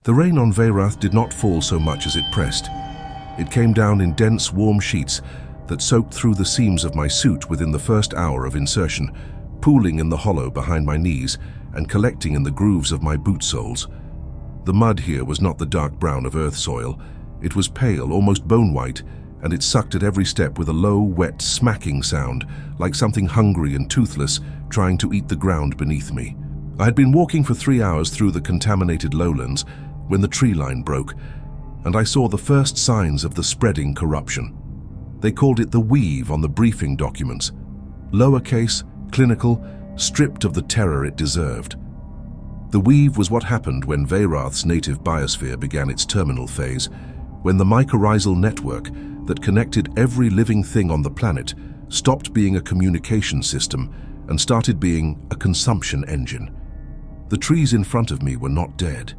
The rain on Veyrath did not fall so much as it pressed. It came down in dense, warm sheets that soaked through the seams of my suit within the first hour of insertion, pooling in the hollow behind my knees and collecting in the grooves of my boot soles. The mud here was not the dark brown of earth soil. It was pale, almost bone-white, and it sucked at every step with a low, wet, smacking sound, like something hungry and toothless trying to eat the ground beneath me. I had been walking for 3 hours through the contaminated lowlands when the tree line broke, and I saw the first signs of the spreading corruption. They called it the weave on the briefing documents. Lowercase, clinical, stripped of the terror it deserved. The weave was what happened when Veyrath's native biosphere began its terminal phase, when the mycorrhizal network that connected every living thing on the planet stopped being a communication system and started being a consumption engine. The trees in front of me were not dead.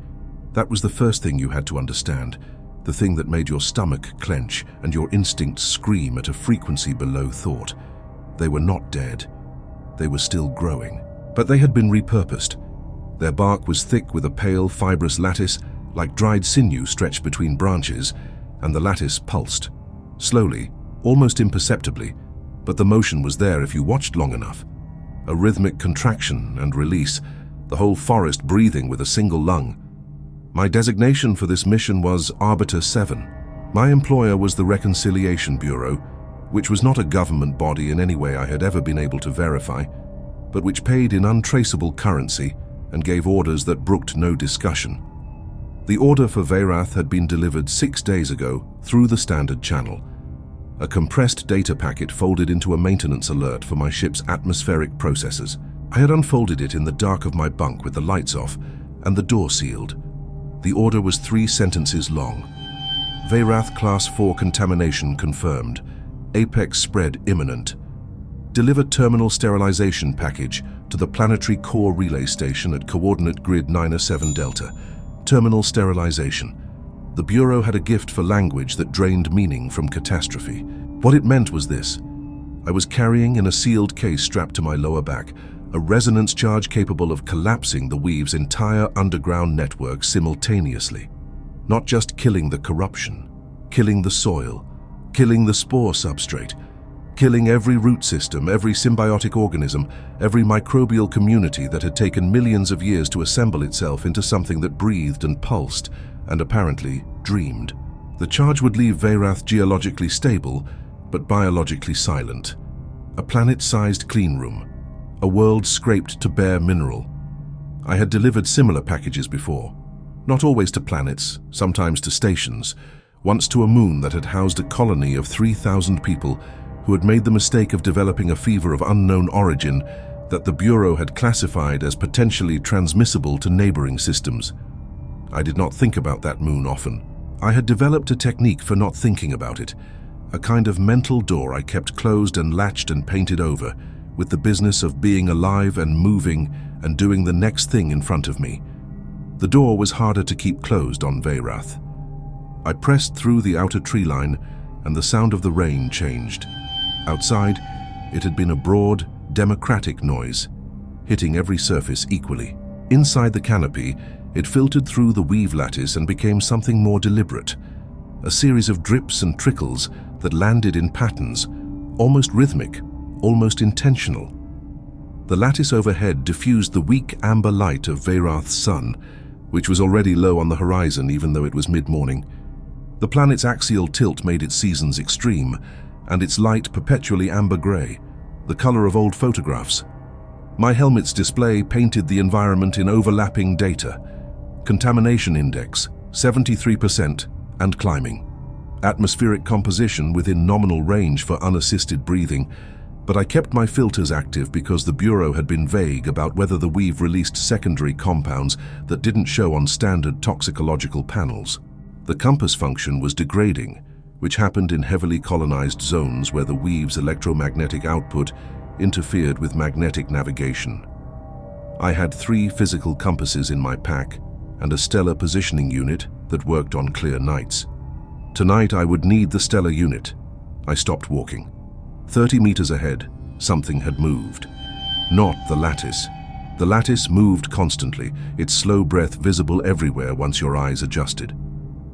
That was the first thing you had to understand, the thing that made your stomach clench and your instincts scream at a frequency below thought. They were not dead. They were still growing, but they had been repurposed. Their bark was thick with a pale, fibrous lattice, like dried sinew stretched between branches, and the lattice pulsed. Slowly, almost imperceptibly, but the motion was there if you watched long enough. A rhythmic contraction and release, the whole forest breathing with a single lung. My designation for this mission was Arbiter 7. My employer was the Reconciliation Bureau, which was not a government body in any way I had ever been able to verify, but which paid in untraceable currency and gave orders that brooked no discussion. The order for Veyrath had been delivered 6 days ago through the standard channel. A compressed data packet folded into a maintenance alert for my ship's atmospheric processors. I had unfolded it in the dark of my bunk with the lights off and the door sealed. The order was 3 sentences long. Veyrath Class 4 contamination confirmed. Apex spread imminent. Deliver terminal sterilization package to the planetary core relay station at coordinate grid 907 Delta. Terminal sterilization. The Bureau had a gift for language that drained meaning from catastrophe. What it meant was this. I was carrying in a sealed case strapped to my lower back a resonance charge capable of collapsing the weave's entire underground network simultaneously. Not just killing the corruption, killing the soil, killing the spore substrate, killing every root system, every symbiotic organism, every microbial community that had taken millions of years to assemble itself into something that breathed and pulsed and apparently dreamed. The charge would leave Veyrath geologically stable, but biologically silent. A planet-sized cleanroom, a world scraped to bare mineral. I had delivered similar packages before, not always to planets, sometimes to stations, once to a moon that had housed a colony of 3,000 people who had made the mistake of developing a fever of unknown origin that the Bureau had classified as potentially transmissible to neighboring systems. I did not think about that moon often. I had developed a technique for not thinking about it, a kind of mental door I kept closed and latched and painted over, with the business of being alive and moving and doing the next thing in front of me. The door was harder to keep closed on Veyrath. I pressed through the outer tree line and the sound of the rain changed. Outside, it had been a broad, democratic noise, hitting every surface equally. Inside the canopy, it filtered through the weave lattice and became something more deliberate, a series of drips and trickles that landed in patterns, almost rhythmic, almost intentional. The lattice overhead diffused the weak amber light of Veyrath's sun, which was already low on the horizon even though it was mid-morning. The planet's axial tilt made its seasons extreme, and its light perpetually amber-gray, the color of old photographs. My helmet's display painted the environment in overlapping data. Contamination index, 73% and climbing. Atmospheric composition within nominal range for unassisted breathing, but I kept my filters active because the Bureau had been vague about whether the weave released secondary compounds that didn't show on standard toxicological panels. The compass function was degrading, which happened in heavily colonized zones where the weave's electromagnetic output interfered with magnetic navigation. I had 3 physical compasses in my pack and a stellar positioning unit that worked on clear nights. Tonight I would need the stellar unit. I stopped walking. 30 meters ahead, something had moved. Not the lattice. The lattice moved constantly, its slow breath visible everywhere once your eyes adjusted.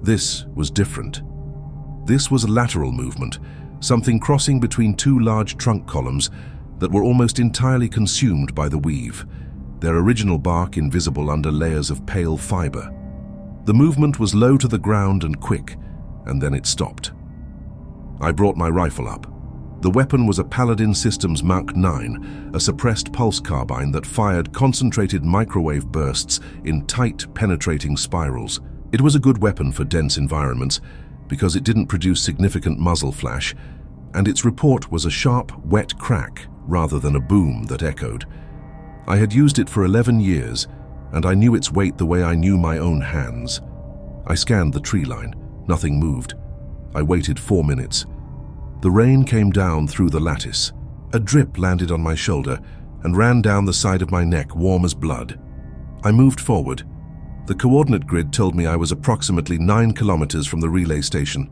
This was different. This was a lateral movement, something crossing between two large trunk columns that were almost entirely consumed by the weave, their original bark invisible under layers of pale fiber. The movement was low to the ground and quick, and then it stopped. I brought my rifle up. The weapon was a Paladin Systems Mark 9, a suppressed pulse carbine that fired concentrated microwave bursts in tight, penetrating spirals. It was a good weapon for dense environments because it didn't produce significant muzzle flash, and its report was a sharp, wet crack rather than a boom that echoed. I had used it for 11 years, and I knew its weight the way I knew my own hands. I scanned the tree line. Nothing moved. I waited 4 minutes. The rain came down through the lattice. A drip landed on my shoulder and ran down the side of my neck, warm as blood. I moved forward. The coordinate grid told me I was approximately 9 kilometers from the relay station.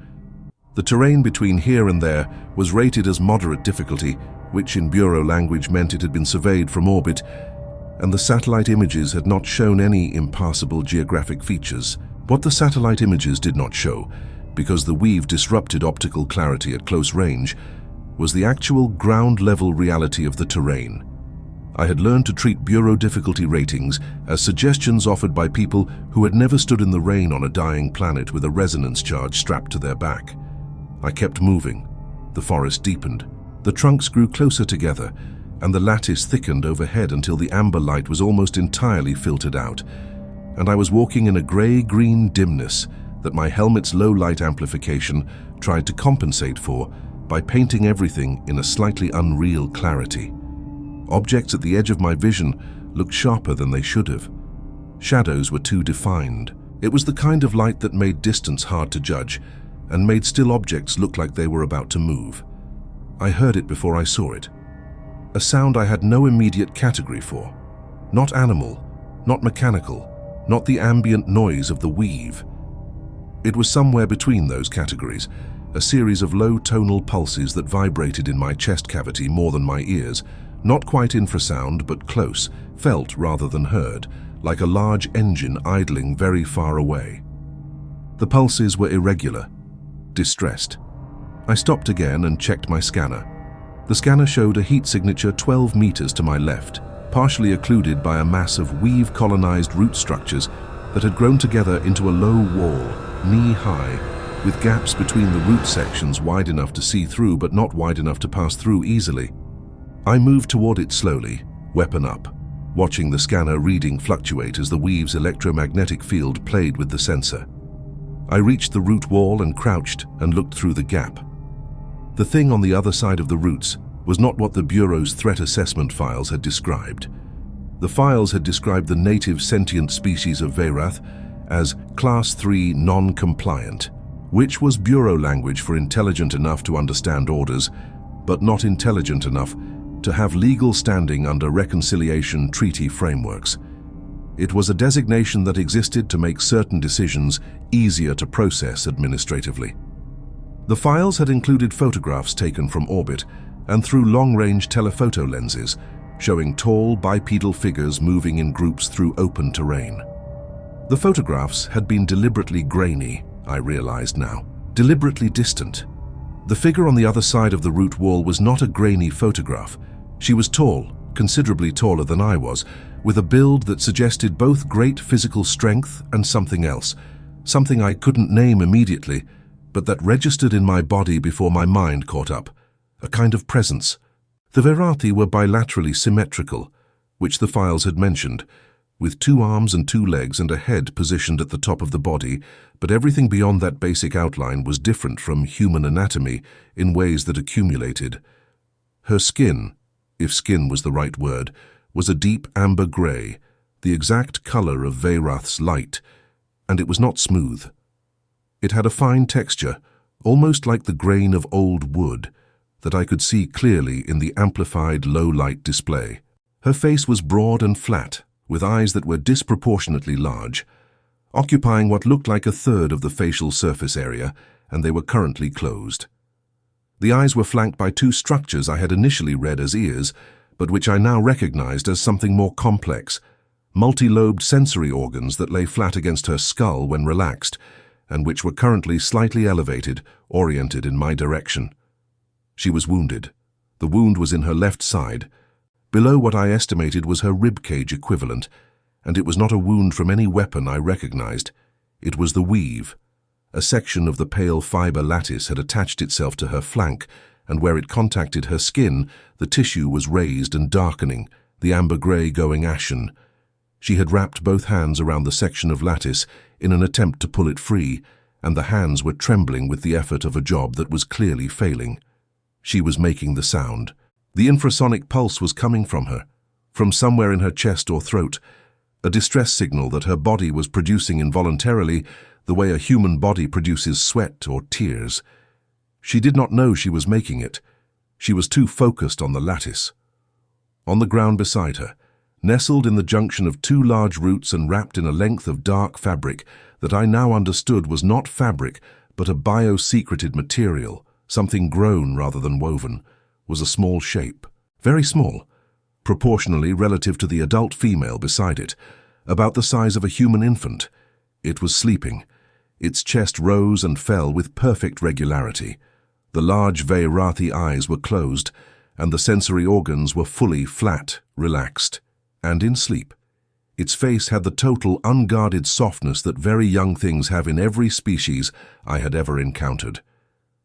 The terrain between here and there was rated as moderate difficulty, which in Bureau language meant it had been surveyed from orbit, and the satellite images had not shown any impassable geographic features. What the satellite images did not show, because the weave disrupted optical clarity at close range, was the actual ground-level reality of the terrain. I had learned to treat Bureau difficulty ratings as suggestions offered by people who had never stood in the rain on a dying planet with a resonance charge strapped to their back. I kept moving. The forest deepened. The trunks grew closer together, and the lattice thickened overhead until the amber light was almost entirely filtered out, and I was walking in a gray-green dimness that my helmet's low-light amplification tried to compensate for by painting everything in a slightly unreal clarity. Objects at the edge of my vision looked sharper than they should have. Shadows were too defined. It was the kind of light that made distance hard to judge and made still objects look like they were about to move. I heard it before I saw it. A sound I had no immediate category for. Not animal, not mechanical, not the ambient noise of the weave. It was somewhere between those categories, a series of low tonal pulses that vibrated in my chest cavity more than my ears, not quite infrasound but close, felt rather than heard, like a large engine idling very far away. The pulses were irregular, distressed. I stopped again and checked my scanner. The scanner showed a heat signature 12 meters to my left, partially occluded by a mass of weave-colonized root structures that had grown together into a low wall, knee-high, with gaps between the root sections wide enough to see through but not wide enough to pass through easily. I moved toward it slowly, weapon up, watching the scanner reading fluctuate as the weave's electromagnetic field played with the sensor. I reached the root wall and crouched and looked through the gap. The thing on the other side of the roots was not what the Bureau's threat assessment files had described. The files had described the native sentient species of Veyrath as Class 3 non-compliant, which was Bureau language for intelligent enough to understand orders, but not intelligent enough to have legal standing under reconciliation treaty frameworks. It was a designation that existed to make certain decisions easier to process administratively. The files had included photographs taken from orbit and through long-range telephoto lenses, showing tall bipedal figures moving in groups through open terrain. The photographs had been deliberately grainy, I realized now, deliberately distant. The figure on the other side of the root wall was not a grainy photograph. She was tall, considerably taller than I was, with a build that suggested both great physical strength and something else, something I couldn't name immediately, but that registered in my body before my mind caught up, a kind of presence. The Veyrathi were bilaterally symmetrical, which the files had mentioned, with 2 arms and 2 legs and a head positioned at the top of the body, but everything beyond that basic outline was different from human anatomy in ways that accumulated. Her skin, if skin was the right word, was a deep amber grey, the exact colour of Veyrath's light, and it was not smooth. It had a fine texture, almost like the grain of old wood, that I could see clearly in the amplified low-light display. Her face was broad and flat, with eyes that were disproportionately large, occupying what looked like a third of the facial surface area, and they were currently closed. The eyes were flanked by 2 structures I had initially read as ears, but which I now recognized as something more complex, multi-lobed sensory organs that lay flat against her skull when relaxed, and which were currently slightly elevated, oriented in my direction. She was wounded. The wound was in her left side, below what I estimated was her ribcage equivalent, and it was not a wound from any weapon I recognized. It was the weave. A section of the pale fiber lattice had attached itself to her flank, and where it contacted her skin, the tissue was raised and darkening, the amber-grey going ashen. She had wrapped both hands around the section of lattice in an attempt to pull it free, and the hands were trembling with the effort of a job that was clearly failing. She was making the sound. The infrasonic pulse was coming from her, from somewhere in her chest or throat, a distress signal that her body was producing involuntarily, the way a human body produces sweat or tears. She did not know she was making it. She was too focused on the lattice. On the ground beside her, nestled in the junction of two large roots and wrapped in a length of dark fabric that I now understood was not fabric but a bio-secreted material, something grown rather than woven, was a small shape, very small, proportionally relative to the adult female beside it, about the size of a human infant. It was sleeping. Its chest rose and fell with perfect regularity. The large Veyrathi eyes were closed, and the sensory organs were fully flat, relaxed, and in sleep. Its face had the total unguarded softness that very young things have in every species I had ever encountered.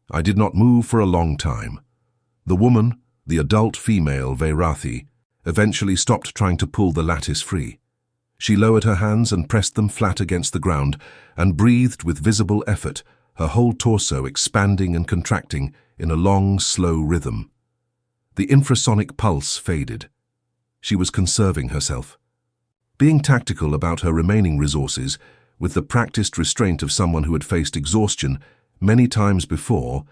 I did not move for a long time. The woman, the adult female Veyrathi, eventually stopped trying to pull the lattice free. She lowered her hands and pressed them flat against the ground and breathed with visible effort, her whole torso expanding and contracting in a long, slow rhythm. The infrasonic pulse faded. She was conserving herself. Being tactical about her remaining resources, with the practiced restraint of someone who had faced exhaustion many times before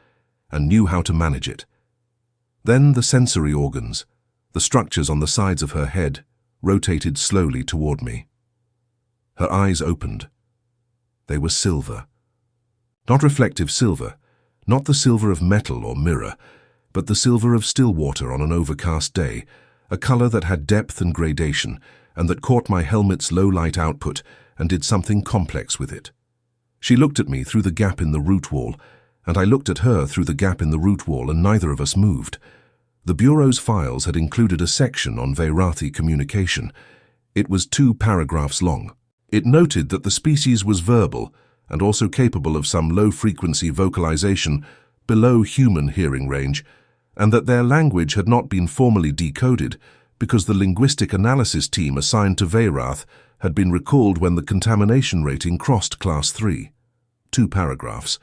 and knew how to manage it. Then the sensory organs, the structures on the sides of her head, rotated slowly toward me. Her eyes opened. They were silver. Not reflective silver, not the silver of metal or mirror, but the silver of still water on an overcast day, a color that had depth and gradation, and that caught my helmet's low-light output and did something complex with it. She looked at me through the gap in the root wall, and I looked at her through the gap in the root wall, and neither of us moved. The Bureau's files had included a section on Veyrathi communication. It was 2 paragraphs long. It noted that the species was verbal and also capable of some low-frequency vocalization below human hearing range, and that their language had not been formally decoded because the linguistic analysis team assigned to Veyrath had been recalled when the contamination rating crossed Class 3. 2 paragraphs.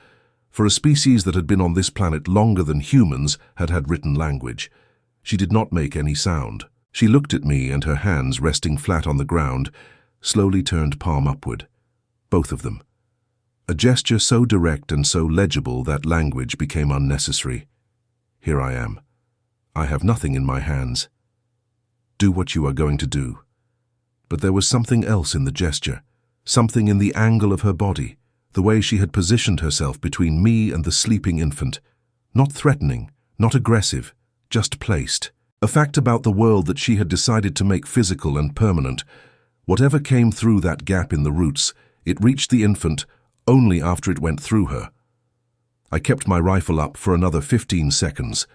For a species that had been on this planet longer than humans had had written language. She did not make any sound. She looked at me, and her hands, resting flat on the ground, slowly turned palm upward. Both of them. A gesture so direct and so legible that language became unnecessary. Here I am. I have nothing in my hands. Do what you are going to do. But there was something else in the gesture, something in the angle of her body, the way she had positioned herself between me and the sleeping infant. Not threatening, not aggressive, just placed. A fact about the world that she had decided to make physical and permanent. Whatever came through that gap in the roots, it reached the infant only after it went through her. I kept my rifle up for another 15 seconds.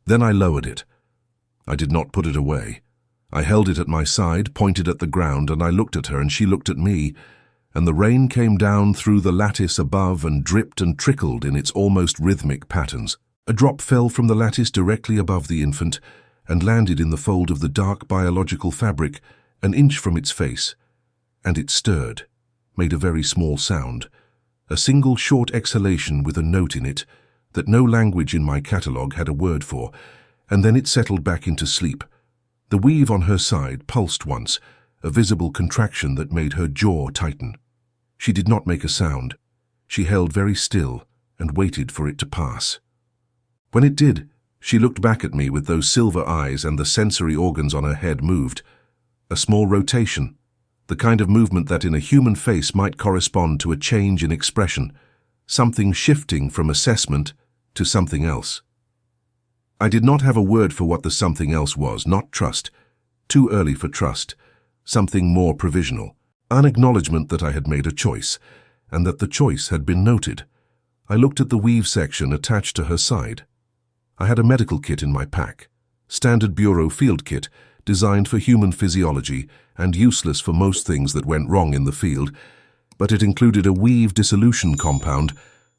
Then I lowered it. I did not put it away. I held it at my side, pointed at the ground, and I looked at her and she looked at me, and the rain came down through the lattice above and dripped and trickled in its almost rhythmic patterns. A drop fell from the lattice directly above the infant and landed in the fold of the dark biological fabric, an inch from its face, and it stirred, made a very small sound, a single short exhalation with a note in it that no language in my catalogue had a word for, and then it settled back into sleep. The weave on her side pulsed once, a visible contraction that made her jaw tighten. She did not make a sound. She held very still and waited for it to pass. When it did, she looked back at me with those silver eyes, and the sensory organs on her head moved. A small rotation, the kind of movement that in a human face might correspond to a change in expression, something shifting from assessment to something else. I did not have a word for what the something else was, not trust. Too early for trust. Something more provisional. An acknowledgement that I had made a choice, and that the choice had been noted. I looked at the weave section attached to her side. I had a medical kit in my pack. Standard Bureau field kit, designed for human physiology and useless for most things that went wrong in the field, but it included a weave dissolution compound,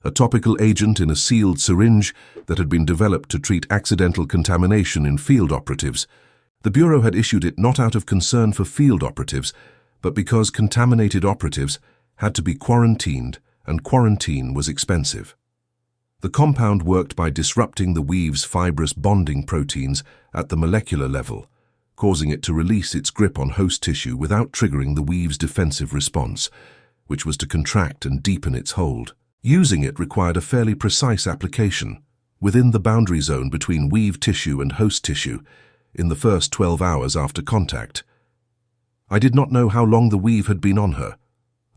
a topical agent in a sealed syringe that had been developed to treat accidental contamination in field operatives. The Bureau had issued it not out of concern for field operatives, but because contaminated operatives had to be quarantined, and quarantine was expensive. The compound worked by disrupting the weave's fibrous bonding proteins at the molecular level, causing it to release its grip on host tissue without triggering the weave's defensive response, which was to contract and deepen its hold. Using it required a fairly precise application, within the boundary zone between weave tissue and host tissue, in the first 12 hours after contact. I did not know how long the weave had been on her.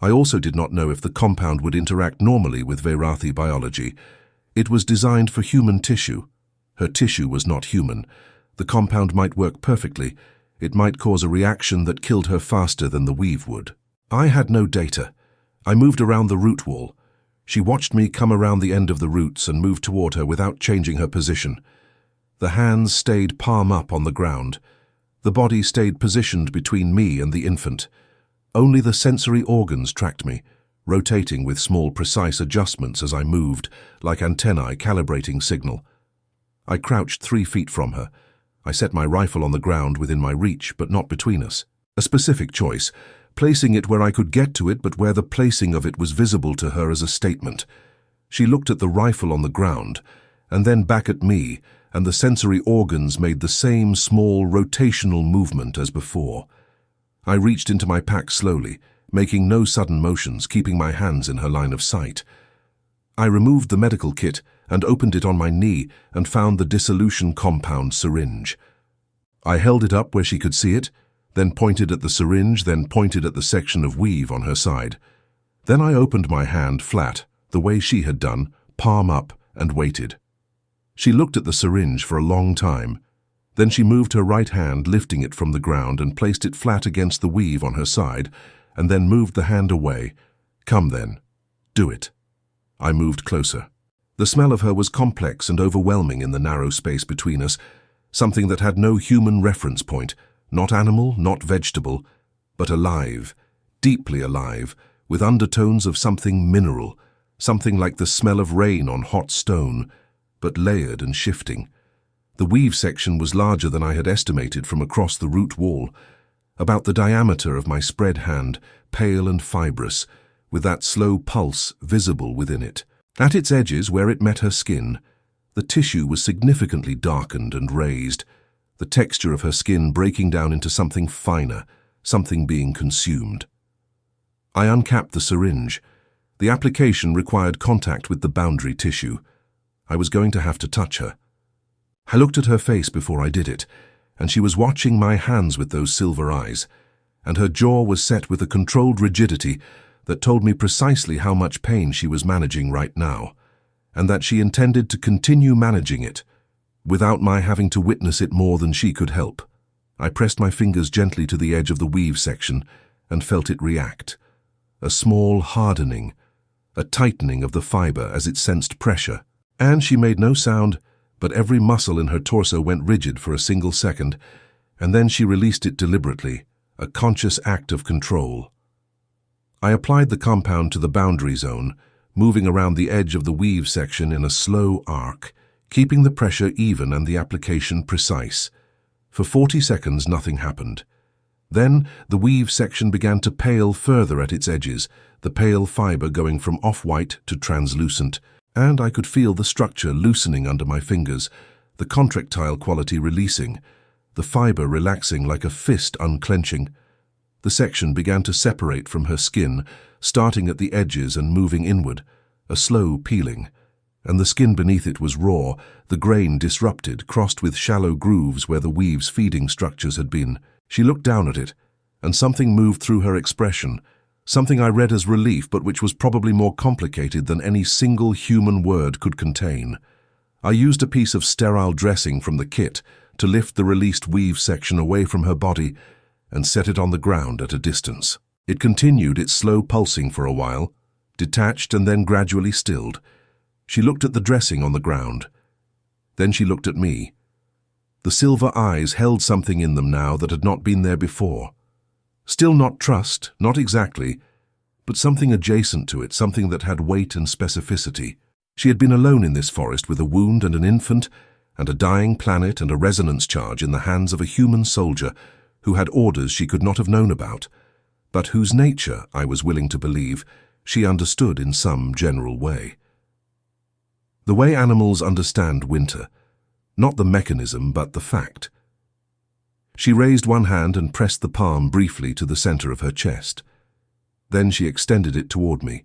I also did not know if the compound would interact normally with Veyrathi biology. It was designed for human tissue. Her tissue was not human. The compound might work perfectly. It might cause a reaction that killed her faster than the weave would. I had no data. I moved around the root wall. She watched me come around the end of the roots and move toward her without changing her position. The hands stayed palm up on the ground. The body stayed positioned between me and the infant. Only the sensory organs tracked me, rotating with small precise adjustments as I moved, like antennae calibrating signal. I crouched 3 feet from her. I set my rifle on the ground within my reach, but not between us. A specific choice, placing it where I could get to it, but where the placing of it was visible to her as a statement. She looked at the rifle on the ground, and then back at me, and the sensory organs made the same small rotational movement as before. I reached into my pack slowly, making no sudden motions, keeping my hands in her line of sight. I removed the medical kit and opened it on my knee and found the dissolution compound syringe. I held it up where she could see it, then pointed at the syringe, then pointed at the section of weave on her side. Then I opened my hand flat, the way she had done, palm up, and waited. She looked at the syringe for a long time. Then she moved her right hand, lifting it from the ground, and placed it flat against the weave on her side, and then moved the hand away. Come then. Do it. I moved closer. The smell of her was complex and overwhelming in the narrow space between us, something that had no human reference point, not animal, not vegetable, but alive, deeply alive, with undertones of something mineral, something like the smell of rain on hot stone, but layered and shifting. The weave section was larger than I had estimated from across the root wall, about the diameter of my spread hand, pale and fibrous, with that slow pulse visible within it. At its edges, where it met her skin, the tissue was significantly darkened and raised, the texture of her skin breaking down into something finer, something being consumed. I uncapped the syringe. The application required contact with the boundary tissue. I was going to have to touch her. I looked at her face before I did it, and she was watching my hands with those silver eyes, and her jaw was set with a controlled rigidity that told me precisely how much pain she was managing right now, and that she intended to continue managing it, without my having to witness it more than she could help. I pressed my fingers gently to the edge of the weave section and felt it react. A small hardening, a tightening of the fiber as it sensed pressure, and she made no sound, but every muscle in her torso went rigid for a single second, and then she released it deliberately, a conscious act of control. I applied the compound to the boundary zone, moving around the edge of the weave section in a slow arc, keeping the pressure even and the application precise. For 40 seconds, nothing happened. Then the weave section began to pale further at its edges, the pale fiber going from off-white to translucent, and I could feel the structure loosening under my fingers, the contractile quality releasing, the fiber relaxing like a fist unclenching. The section began to separate from her skin, starting at the edges and moving inward, a slow peeling, and the skin beneath it was raw, the grain disrupted, crossed with shallow grooves where the weave's feeding structures had been. She looked down at it, and something moved through her expression, something I read as relief, but which was probably more complicated than any single human word could contain. I used a piece of sterile dressing from the kit to lift the released weave section away from her body and set it on the ground at a distance. It continued its slow pulsing for a while, detached and then gradually stilled. She looked at the dressing on the ground. Then she looked at me. The silver eyes held something in them now that had not been there before. Still not trust, not exactly, but something adjacent to it, something that had weight and specificity. She had been alone in this forest with a wound and an infant, and a dying planet and a resonance charge in the hands of a human soldier who had orders she could not have known about, but whose nature, I was willing to believe, she understood in some general way. The way animals understand winter, not the mechanism but the fact. She raised one hand and pressed the palm briefly to the center of her chest. Then she extended it toward me.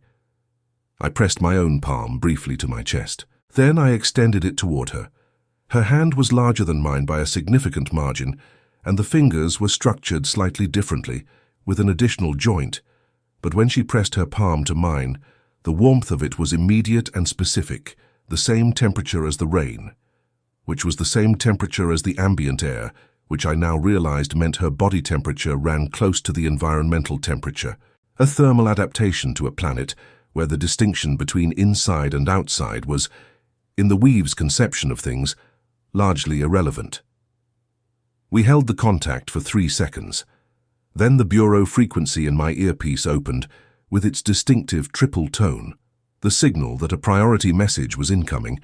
I pressed my own palm briefly to my chest. Then I extended it toward her. Her hand was larger than mine by a significant margin, and the fingers were structured slightly differently, with an additional joint. But when she pressed her palm to mine, the warmth of it was immediate and specific, the same temperature as the rain, which was the same temperature as the ambient air, which I now realized meant her body temperature ran close to the environmental temperature, a thermal adaptation to a planet where the distinction between inside and outside was, in the Weave's conception of things, largely irrelevant. We held the contact for 3 seconds. Then the bureau frequency in my earpiece opened, with its distinctive triple tone, the signal that a priority message was incoming,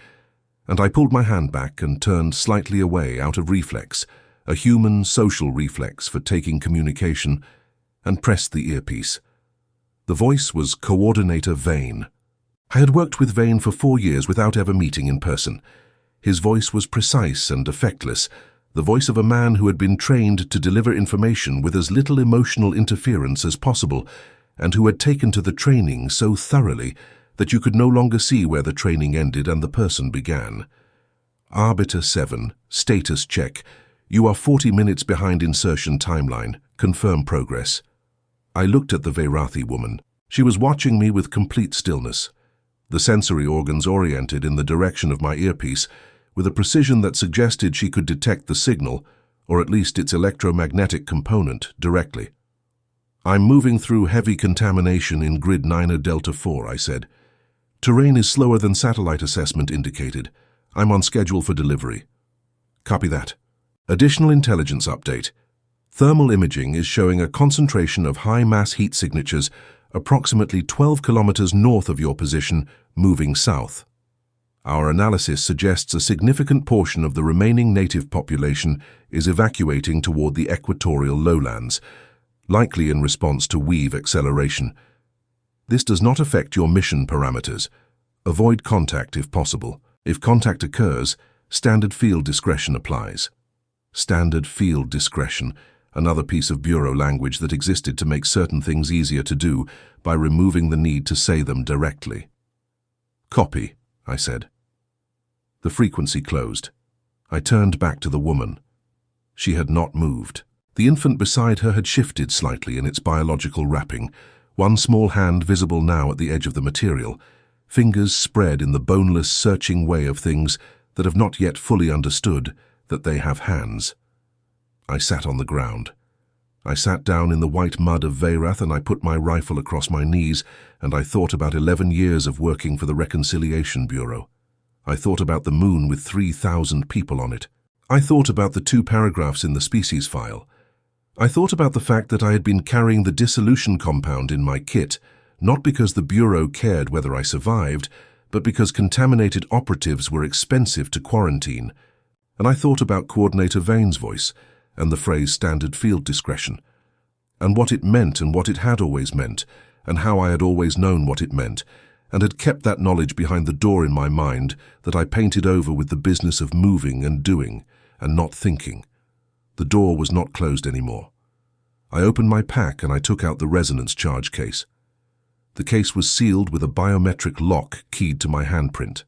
and I pulled my hand back and turned slightly away out of reflex, a human social reflex for taking communication, and pressed the earpiece. The voice was Coordinator Vane. I had worked with Vane for 4 years without ever meeting in person. His voice was precise and effectless, the voice of a man who had been trained to deliver information with as little emotional interference as possible, and who had taken to the training so thoroughly that you could no longer see where the training ended and the person began. Arbiter 7, status check. You are 40 minutes behind insertion timeline. Confirm progress. I looked at the Veyrathi woman. She was watching me with complete stillness, the sensory organs oriented in the direction of my earpiece, with a precision that suggested she could detect the signal, or at least its electromagnetic component, directly. I'm moving through heavy contamination in grid 9 Delta 4, I said. Terrain is slower than satellite assessment indicated. I'm on schedule for delivery. Copy that. Additional intelligence update. Thermal imaging is showing a concentration of high-mass heat signatures approximately 12 kilometers north of your position, moving south. Our analysis suggests a significant portion of the remaining native population is evacuating toward the equatorial lowlands, likely in response to weave acceleration. This does not affect your mission parameters. Avoid contact if possible. If contact occurs, standard field discretion applies. Standard field discretion, another piece of bureau language that existed to make certain things easier to do by removing the need to say them directly. Copy, I said. The frequency closed. I turned back to the woman. She had not moved. The infant beside her had shifted slightly in its biological wrapping, one small hand visible now at the edge of the material, fingers spread in the boneless, searching way of things that have not yet fully understood that they have hands. I sat on the ground. I sat down in the white mud of Veyrath and I put my rifle across my knees and I thought about 11 years of working for the Reconciliation Bureau. I thought about the moon with 3,000 people on it. I thought about the 2 paragraphs in the species file. I thought about the fact that I had been carrying the dissolution compound in my kit, not because the Bureau cared whether I survived, but because contaminated operatives were expensive to quarantine. And I thought about Coordinator Vane's voice and the phrase standard field discretion, and what it meant and what it had always meant, and how I had always known what it meant, and had kept that knowledge behind the door in my mind that I painted over with the business of moving and doing, and not thinking. The door was not closed anymore. I opened my pack and I took out the resonance charge case. The case was sealed with a biometric lock keyed to my handprint,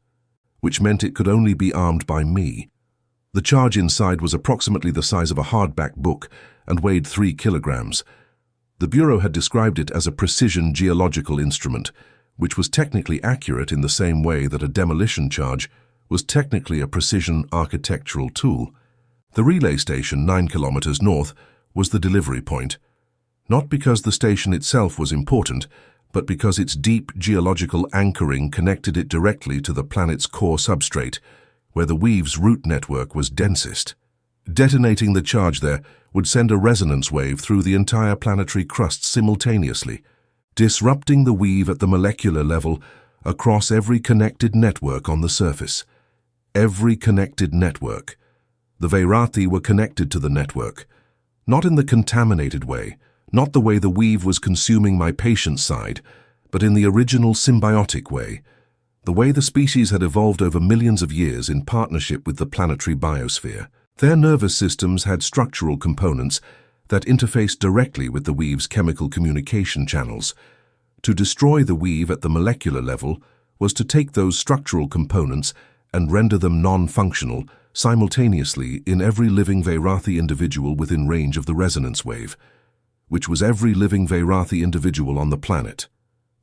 which meant it could only be armed by me. The charge inside was approximately the size of a hardback book and weighed 3 kilograms. The Bureau had described it as a precision geological instrument, which was technically accurate in the same way that a demolition charge was technically a precision architectural tool. The relay station 9 kilometers north was the delivery point, not because the station itself was important, but because its deep geological anchoring connected it directly to the planet's core substrate, where the weave's root network was densest. Detonating the charge there would send a resonance wave through the entire planetary crust simultaneously, disrupting the weave at the molecular level across every connected network on the surface. Every connected network. The Veyrathi were connected to the network, not in the contaminated way, not the way the weave was consuming my patient's side, but in the original symbiotic way, the way the species had evolved over millions of years in partnership with the planetary biosphere. Their nervous systems had structural components that interfaced directly with the weave's chemical communication channels. To destroy the weave at the molecular level was to take those structural components and render them non-functional simultaneously in every living Veyrathi individual within range of the resonance wave, which was every living Veyrathi individual on the planet.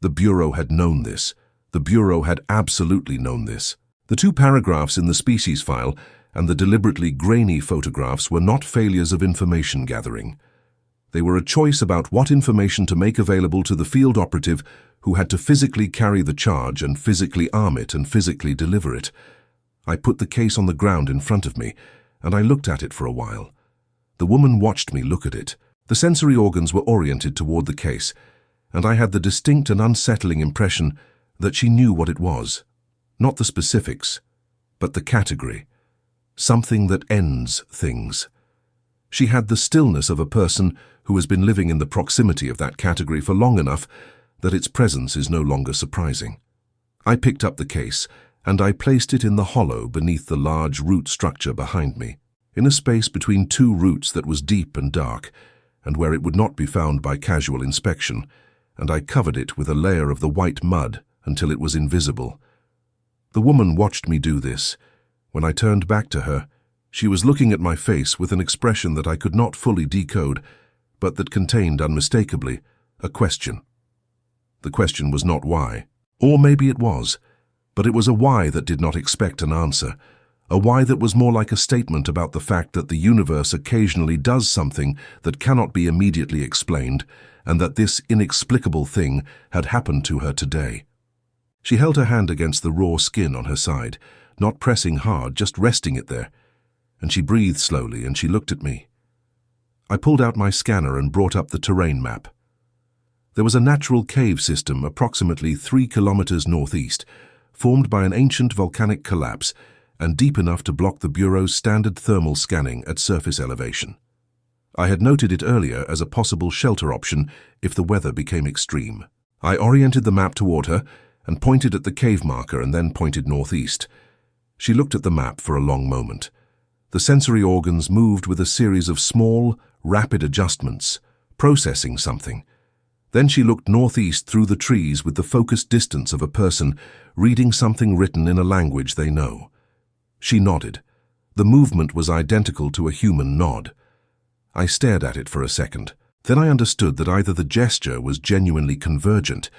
The Bureau had known this. The Bureau had absolutely known this. The 2 paragraphs in the species file and the deliberately grainy photographs were not failures of information gathering. They were a choice about what information to make available to the field operative who had to physically carry the charge and physically arm it and physically deliver it. I put the case on the ground in front of me, and I looked at it for a while. The woman watched me look at it. The sensory organs were oriented toward the case, and I had the distinct and unsettling impression that she knew what it was. Not the specifics, but the category. Something that ends things. She had the stillness of a person who has been living in the proximity of that category for long enough that its presence is no longer surprising. I picked up the case, and I placed it in the hollow beneath the large root structure behind me, in a space between 2 roots that was deep and dark, and where it would not be found by casual inspection, and I covered it with a layer of the white mud until it was invisible. The woman watched me do this. When I turned back to her, she was looking at my face with an expression that I could not fully decode, but that contained unmistakably a question. The question was not why, or maybe it was, but it was a why that did not expect an answer, a why that was more like a statement about the fact that the universe occasionally does something that cannot be immediately explained, and that this inexplicable thing had happened to her today. She held her hand against the raw skin on her side, not pressing hard, just resting it there, and she breathed slowly and she looked at me. I pulled out my scanner and brought up the terrain map. There was a natural cave system approximately 3 kilometers northeast, formed by an ancient volcanic collapse and deep enough to block the Bureau's standard thermal scanning at surface elevation. I had noted it earlier as a possible shelter option if the weather became extreme. I oriented the map toward her and pointed at the cave marker and then pointed northeast. She looked at the map for a long moment. The sensory organs moved with a series of small, rapid adjustments, processing something. Then she looked northeast through the trees with the focused distance of a person reading something written in a language they know. She nodded. The movement was identical to a human nod. I stared at it for a second. Then I understood that either the gesture was genuinely convergent,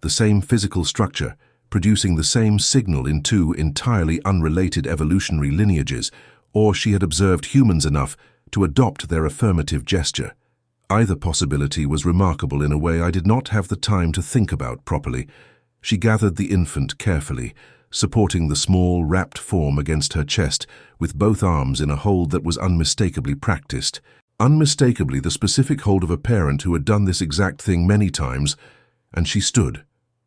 the same physical structure, producing the same signal in 2 entirely unrelated evolutionary lineages, or she had observed humans enough to adopt their affirmative gesture. Either possibility was remarkable in a way I did not have the time to think about properly. She gathered the infant carefully, supporting the small, wrapped form against her chest with both arms in a hold that was unmistakably practiced. Unmistakably the specific hold of a parent who had done this exact thing many times, and she stood.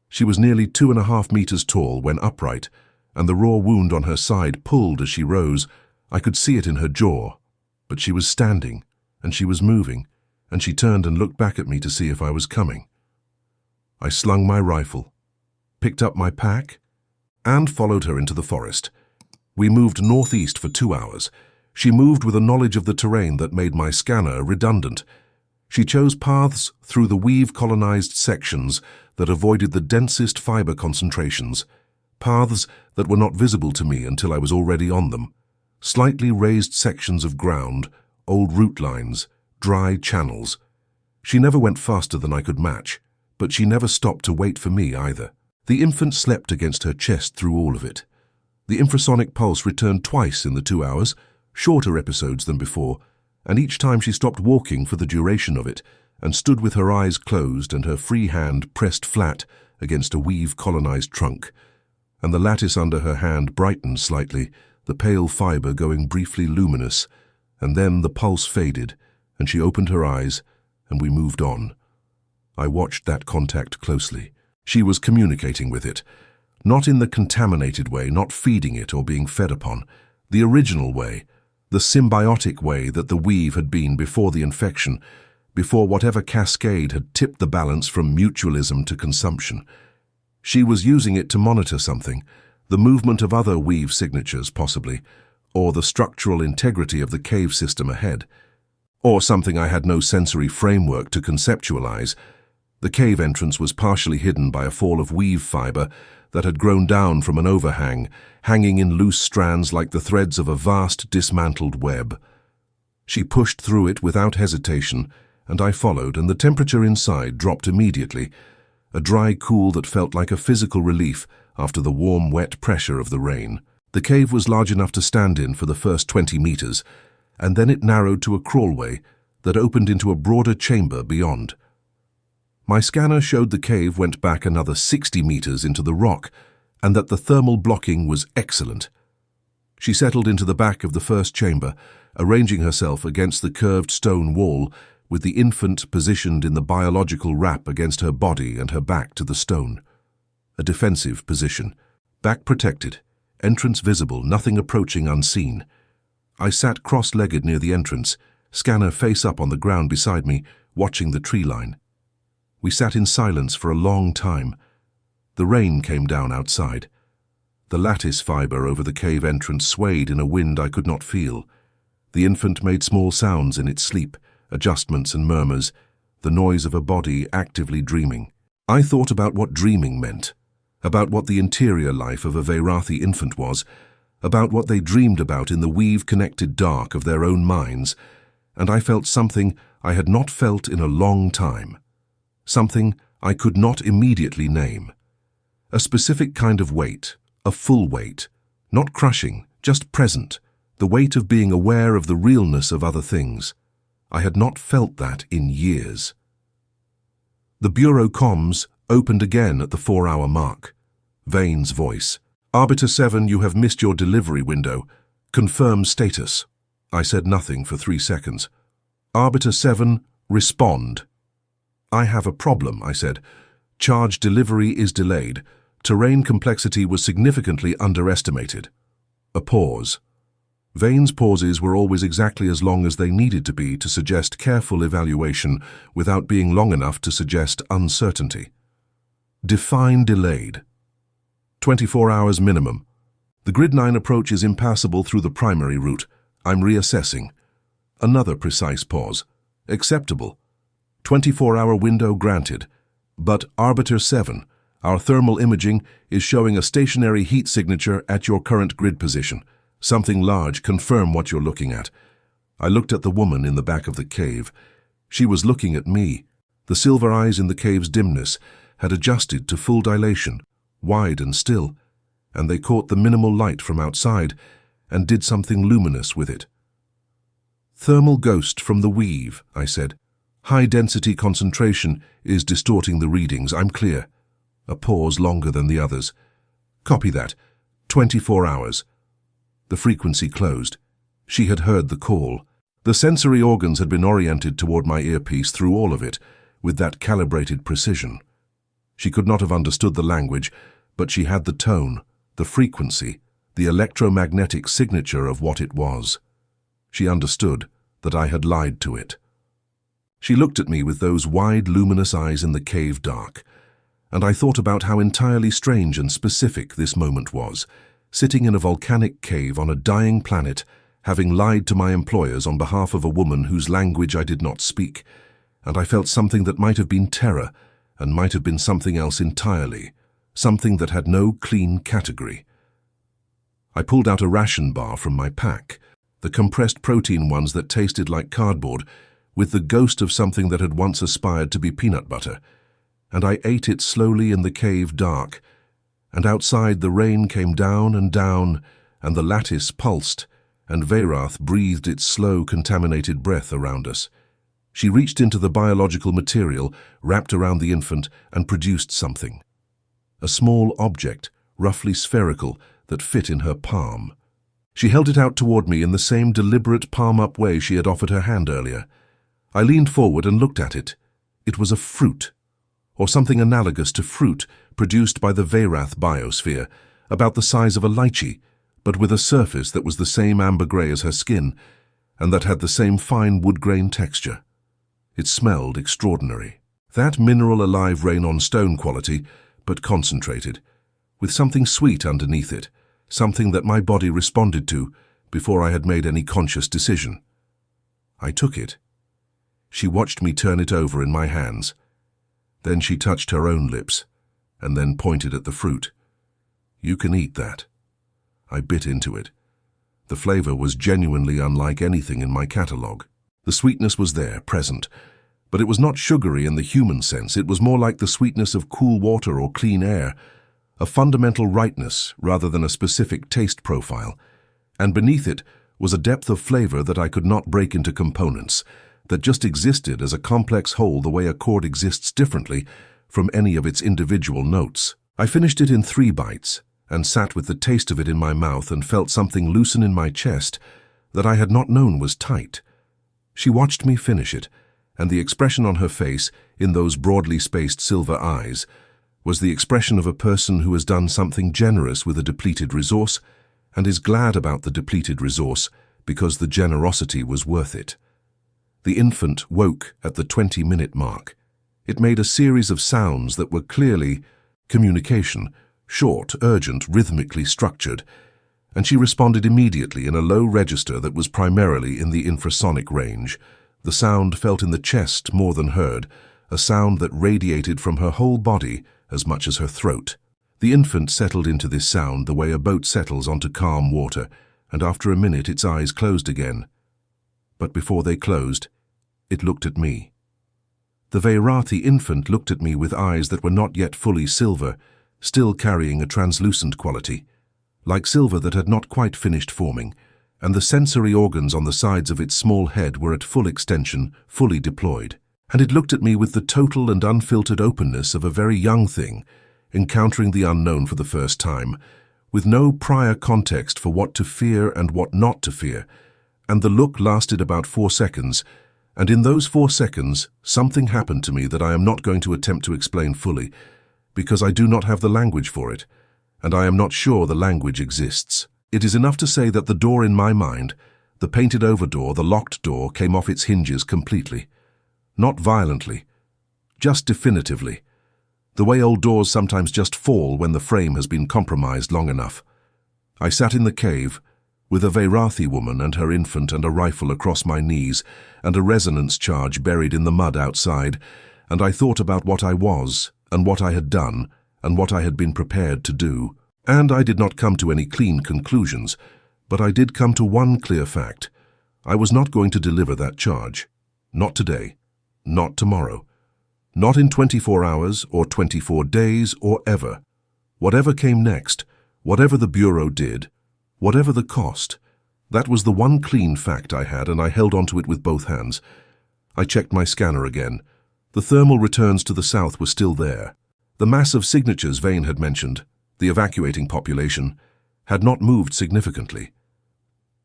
She was nearly 2.5 meters tall when upright, and the raw wound on her side pulled as she rose. I could see it in her jaw, but she was standing, and she was moving, and she turned and looked back at me to see if I was coming. I slung my rifle, picked up my pack, and followed her into the forest. We moved northeast for 2 hours. She moved with a knowledge of the terrain that made my scanner redundant. She chose paths through the weave-colonized sections that avoided the densest fiber concentrations, paths that were not visible to me until I was already on them. Slightly raised sections of ground, old root lines, dry channels. She never went faster than I could match, but she never stopped to wait for me either. The infant slept against her chest through all of it. The infrasonic pulse returned twice in the 2 hours, shorter episodes than before, and each time she stopped walking for the duration of it and stood with her eyes closed and her free hand pressed flat against a weave-colonized trunk, and the lattice under her hand brightened slightly, the pale fiber going briefly luminous, and then the pulse faded, and she opened her eyes, and we moved on. I watched that contact closely. She was communicating with it, not in the contaminated way, not feeding it or being fed upon, the original way, the symbiotic way that the weave had been before the infection, before whatever cascade had tipped the balance from mutualism to consumption. She was using it to monitor something, the movement of other weave signatures possibly, or the structural integrity of the cave system ahead, or something I had no sensory framework to conceptualize. The cave entrance was partially hidden by a fall of weave fiber that had grown down from an overhang, hanging in loose strands like the threads of a vast dismantled web. She pushed through it without hesitation, and I followed, and the temperature inside dropped immediately, a dry cool that felt like a physical relief after the warm, wet pressure of the rain. The cave was large enough to stand in for the first 20 meters, and then it narrowed to a crawlway that opened into a broader chamber beyond. My scanner showed the cave went back another 60 meters into the rock, and that the thermal blocking was excellent. She settled into the back of the first chamber, arranging herself against the curved stone wall, with the infant positioned in the biological wrap against her body and her back to the stone. A defensive position, back protected, entrance visible, nothing approaching unseen. I sat cross-legged near the entrance, scanner face up on the ground beside me, watching the tree line. We sat in silence for a long time. The rain came down outside. The lattice fiber over the cave entrance swayed in a wind I could not feel. The infant made small sounds in its sleep, adjustments and murmurs, the noise of a body actively dreaming. I thought about what dreaming meant, about what the interior life of a Veyrathi infant was, about what they dreamed about in the weave-connected dark of their own minds, and I felt something I had not felt in a long time. Something I could not immediately name. A specific kind of weight, a full weight, not crushing, just present, the weight of being aware of the realness of other things. I had not felt that in years. The Bureau comms opened again at the 4-hour mark. Vane's voice. Arbiter 7, you have missed your delivery window. Confirm status. I said nothing for 3 seconds. Arbiter 7, respond. I have a problem, I said. Charge delivery is delayed. Terrain complexity was significantly underestimated. A pause. Vane's pauses were always exactly as long as they needed to be to suggest careful evaluation without being long enough to suggest uncertainty. Define delayed. 24 hours minimum. The Grid 9 approach is impassable through the primary route. I'm reassessing. Another precise pause. Acceptable. 24-hour window granted. But Arbiter 7, our thermal imaging is showing a stationary heat signature at your current grid position. Something large, confirm what you're looking at. I looked at the woman in the back of the cave. She was looking at me. The silver eyes in the cave's dimness had adjusted to full dilation, wide and still, and they caught the minimal light from outside and did something luminous with it. Thermal ghost from the weave, I said. High-density concentration is distorting the readings, I'm clear. A pause longer than the others. Copy that. 24 hours. The frequency closed. She had heard the call. The sensory organs had been oriented toward my earpiece through all of it, with that calibrated precision. She could not have understood the language, but she had the tone, the frequency, the electromagnetic signature of what it was. She understood that I had lied to it. She looked at me with those wide, luminous eyes in the cave dark, and I thought about how entirely strange and specific this moment was, sitting in a volcanic cave on a dying planet, having lied to my employers on behalf of a woman whose language I did not speak, and I felt something that might have been terror and might have been something else entirely, something that had no clean category. I pulled out a ration bar from my pack, the compressed protein ones that tasted like cardboard, with the ghost of something that had once aspired to be peanut butter, and I ate it slowly in the cave dark, and outside the rain came down and down, and the lattice pulsed, and Veyrath breathed its slow, contaminated breath around us. She reached into the biological material, wrapped around the infant, and produced something. A small object, roughly spherical, that fit in her palm. She held it out toward me in the same deliberate palm-up way she had offered her hand earlier. I leaned forward and looked at it. It was a fruit, or something analogous to fruit produced by the Veyrath biosphere, about the size of a lychee, but with a surface that was the same amber-grey as her skin, and that had the same fine wood-grain texture. It smelled extraordinary. That mineral alive rain-on-stone quality, but concentrated, with something sweet underneath it, something that my body responded to before I had made any conscious decision. I took it. She watched me turn it over in my hands. Then she touched her own lips, and then pointed at the fruit. "You can eat that." I bit into it. The flavor was genuinely unlike anything in my catalogue. The sweetness was there, present, but it was not sugary in the human sense. It was more like the sweetness of cool water or clean air, a fundamental rightness rather than a specific taste profile. And beneath it was a depth of flavor that I could not break into components, that just existed as a complex whole the way a chord exists differently from any of its individual notes. I finished it in 3 bites, and sat with the taste of it in my mouth and felt something loosen in my chest that I had not known was tight. She watched me finish it, and the expression on her face, in those broadly spaced silver eyes, was the expression of a person who has done something generous with a depleted resource and is glad about the depleted resource because the generosity was worth it. The infant woke at the 20-minute mark. It made a series of sounds that were clearly communication, short, urgent, rhythmically structured, and she responded immediately in a low register that was primarily in the infrasonic range. The sound felt in the chest more than heard, a sound that radiated from her whole body as much as her throat. The infant settled into this sound the way a boat settles onto calm water, and after a minute its eyes closed again. But before they closed, it looked at me. The Veyrathi infant looked at me with eyes that were not yet fully silver, still carrying a translucent quality, like silver that had not quite finished forming, and the sensory organs on the sides of its small head were at full extension, fully deployed. And it looked at me with the total and unfiltered openness of a very young thing, encountering the unknown for the first time, with no prior context for what to fear and what not to fear, and the look lasted about 4 seconds, and in those 4 seconds, something happened to me that I am not going to attempt to explain fully, because I do not have the language for it, and I am not sure the language exists. It is enough to say that the door in my mind, the painted-over door, the locked door, came off its hinges completely. Not violently, just definitively, the way old doors sometimes just fall when the frame has been compromised long enough. I sat in the cave, with a Veyrathi woman and her infant and a rifle across my knees and a resonance charge buried in the mud outside, and I thought about what I was and what I had done and what I had been prepared to do. And I did not come to any clean conclusions, but I did come to one clear fact. I was not going to deliver that charge. Not today. Not tomorrow. Not in 24 hours or 24 days or ever. Whatever came next, whatever the Bureau did, whatever the cost, that was the one clean fact I had, and I held onto it with both hands. I checked my scanner again. The thermal returns to the south were still there. The mass of signatures Vane had mentioned, the evacuating population, had not moved significantly.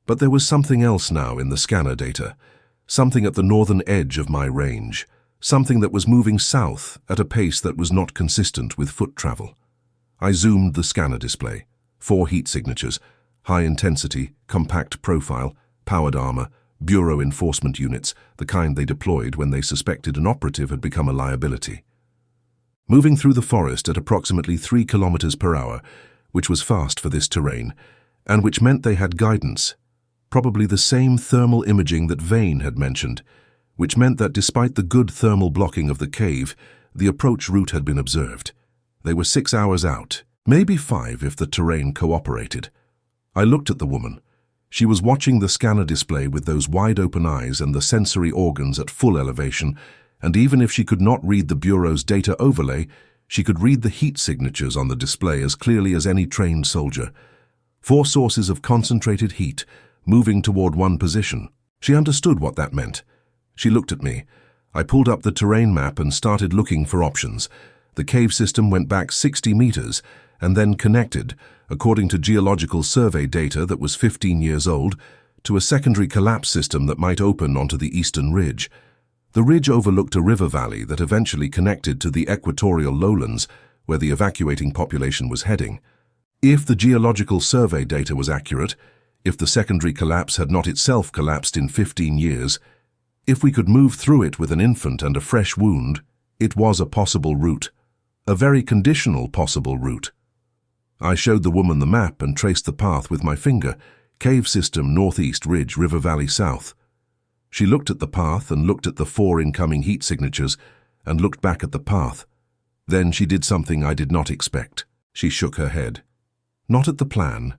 But there was something else now in the scanner data, something at the northern edge of my range, something that was moving south at a pace that was not consistent with foot travel. I zoomed the scanner display. 4 heat signatures, high intensity, compact profile, powered armor, Bureau enforcement units, the kind they deployed when they suspected an operative had become a liability. Moving through the forest at approximately 3 kilometers per hour, which was fast for this terrain, and which meant they had guidance, probably the same thermal imaging that Vane had mentioned, which meant that despite the good thermal blocking of the cave, the approach route had been observed. They were 6 hours out, maybe 5 if the terrain cooperated. I looked at the woman. She was watching the scanner display with those wide-open eyes and the sensory organs at full elevation, and even if she could not read the Bureau's data overlay, She could read the heat signatures on the display as clearly as any trained soldier. 4 sources of concentrated heat, moving toward one position. She understood what that meant. She looked at me. I pulled up the terrain map and started looking for options. The cave system went back 60 meters and then connected, according to geological survey data that was 15 years old, to a secondary collapse system that might open onto the eastern ridge. The ridge overlooked a river valley that eventually connected to the equatorial lowlands, where the evacuating population was heading. If the geological survey data was accurate, if the secondary collapse had not itself collapsed in 15 years, if we could move through it with an infant and a fresh wound, it was a possible route. A very conditional possible route. I showed the woman the map and traced the path with my finger. Cave system, northeast ridge, river valley south. She looked at the path and looked at the 4 incoming heat signatures and looked back at the path. Then she did something I did not expect. She shook her head. Not at the plan,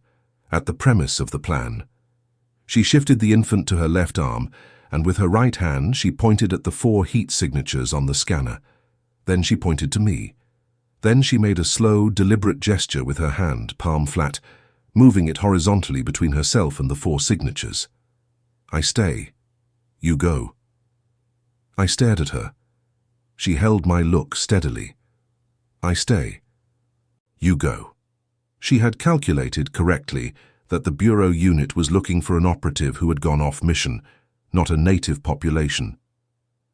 at the premise of the plan. She shifted the infant to her left arm, and with her right hand she pointed at the 4 heat signatures on the scanner. Then she pointed to me. Then she made a slow, deliberate gesture with her hand, palm flat, moving it horizontally between herself and the 4 signatures. I stay. You go. I stared at her. She held my look steadily. I stay. You go. She had calculated correctly that the Bureau unit was looking for an operative who had gone off mission, not a native population.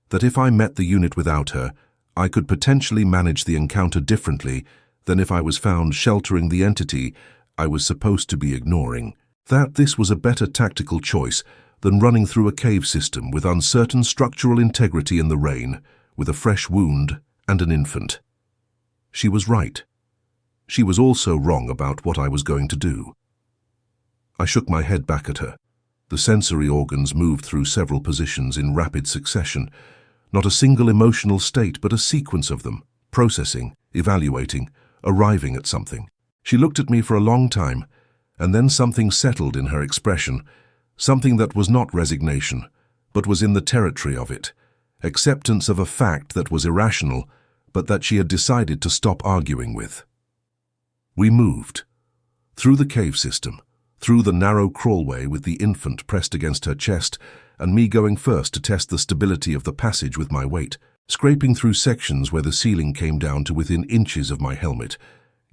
That if I met the unit without her, I could potentially manage the encounter differently than if I was found sheltering the entity I was supposed to be ignoring. That this was a better tactical choice than running through a cave system with uncertain structural integrity in the rain, with a fresh wound and an infant. She was right. She was also wrong about what I was going to do. I shook my head back at her. The sensory organs moved through several positions in rapid succession, not a single emotional state, but a sequence of them, processing, evaluating, arriving at something. She looked at me for a long time, and then something settled in her expression, something that was not resignation, but was in the territory of it, acceptance of a fact that was irrational, but that she had decided to stop arguing with. We moved. Through the cave system, through the narrow crawlway with the infant pressed against her chest, and me going first to test the stability of the passage with my weight, scraping through sections where the ceiling came down to within inches of my helmet,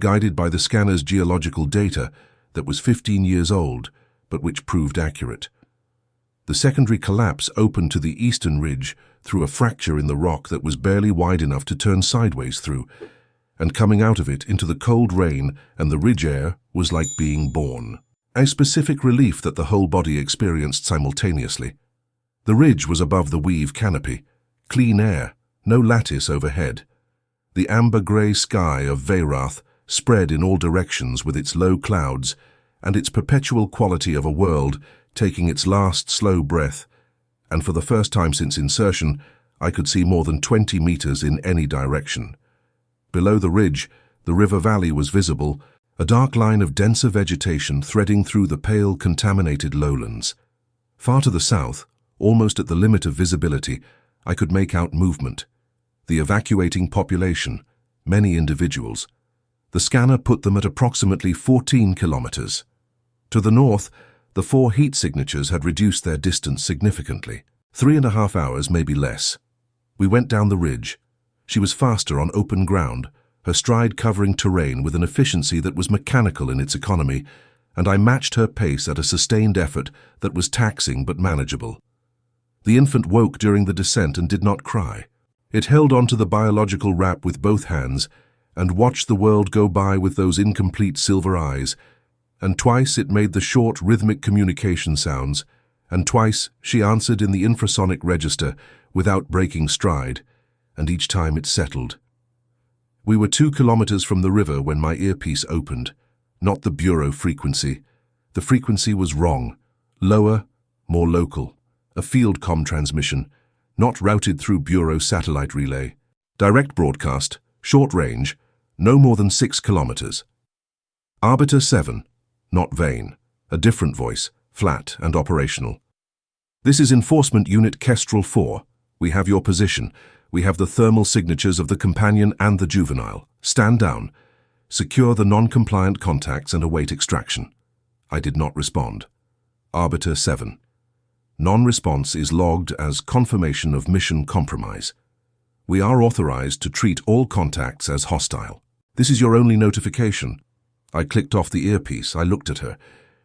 guided by the scanner's geological data that was 15 years old, but which proved accurate. The secondary collapse opened to the eastern ridge through a fracture in the rock that was barely wide enough to turn sideways through, and coming out of it into the cold rain and the ridge air was like being born. A specific relief that the whole body experienced simultaneously. The ridge was above the weave canopy, clean air, no lattice overhead. The amber-grey sky of Veyrath spread in all directions with its low clouds and its perpetual quality of a world taking its last slow breath, and for the first time since insertion, I could see more than 20 meters in any direction. Below the ridge, the river valley was visible, a dark line of denser vegetation threading through the pale, contaminated lowlands. Far to the south, almost at the limit of visibility, I could make out movement. The evacuating population, many individuals. The scanner put them at approximately 14 kilometers. To the north, the 4 heat signatures had reduced their distance significantly. 3.5 hours, maybe less. We went down the ridge. She was faster on open ground, her stride covering terrain with an efficiency that was mechanical in its economy, and I matched her pace at a sustained effort that was taxing but manageable. The infant woke during the descent and did not cry. It held onto the biological wrap with both hands and watched the world go by with those incomplete silver eyes, and twice it made the short rhythmic communication sounds, and twice she answered in the infrasonic register without breaking stride, and each time it settled. We were 2 kilometers from the river when my earpiece opened, not the Bureau frequency. The frequency was wrong, lower, more local, a field comm transmission, not routed through Bureau satellite relay. Direct broadcast, short range, no more than 6 kilometers. Arbiter 7, not Vane, a different voice, flat and operational. This is Enforcement Unit Kestrel 4. We have your position. We have the thermal signatures of the companion and the juvenile. Stand down. Secure the non-compliant contacts and await extraction. I did not respond. Arbiter 7. Non-response is logged as confirmation of mission compromise. We are authorized to treat all contacts as hostile. This is your only notification. I clicked off the earpiece. I looked at her.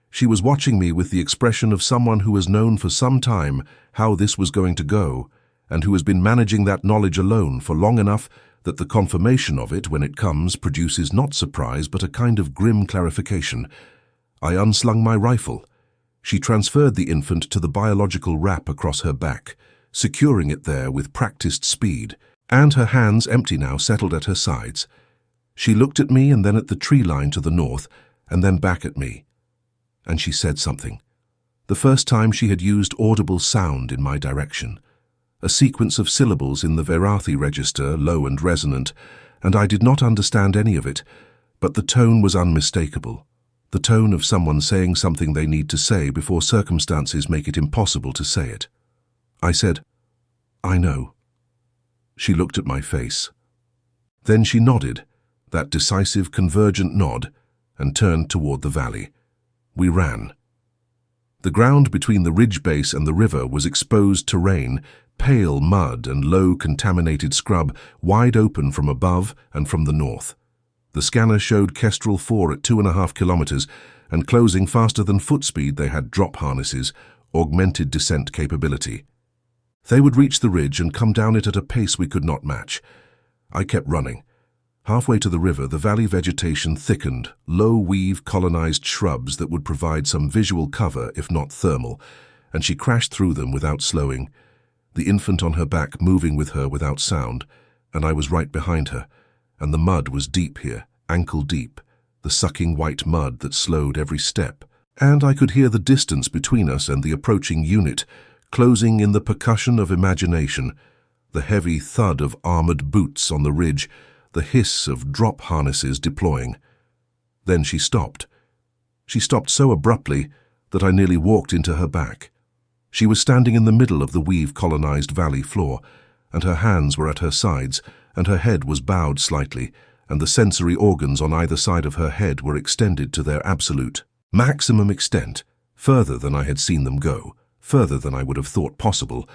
She was watching me with the expression of someone who has known for some time how this was going to go, and who has been managing that knowledge alone for long enough that the confirmation of it, when it comes, produces not surprise but a kind of grim clarification. I unslung my rifle. She transferred the infant to the biological wrap across her back, securing it there with practiced speed, and her hands, empty now, settled at her sides. She looked at me and then at the tree line to the north, and then back at me. And she said something. The first time she had used audible sound in my direction. A sequence of syllables in the Veyrathi register, low and resonant, and I did not understand any of it, but the tone was unmistakable. The tone of someone saying something they need to say before circumstances make it impossible to say it. I said, "I know." She looked at my face. Then she nodded, that decisive convergent nod, and turned toward the valley. We ran. The ground between the ridge base and the river was exposed terrain, pale mud and low contaminated scrub, wide open from above and from the north. The scanner showed Kestrel 4 at 2.5 kilometers, and closing faster than foot speed. They had drop harnesses, augmented descent capability. They would reach the ridge and come down it at a pace we could not match. I kept running. Halfway to the river, the valley vegetation thickened, low-weave colonized shrubs that would provide some visual cover, if not thermal, and she crashed through them without slowing, the infant on her back moving with her without sound, and I was right behind her, and the mud was deep here, ankle-deep, the sucking white mud that slowed every step, and I could hear the distance between us and the approaching unit, closing in the percussion of imagination, the heavy thud of armored boots on the ridge, the hiss of drop harnesses deploying. Then she stopped. She stopped so abruptly that I nearly walked into her back. She was standing in the middle of the weave-colonized valley floor, and her hands were at her sides, and her head was bowed slightly, and the sensory organs on either side of her head were extended to their absolute, maximum extent, further than I had seen them go, further than I would have thought possible,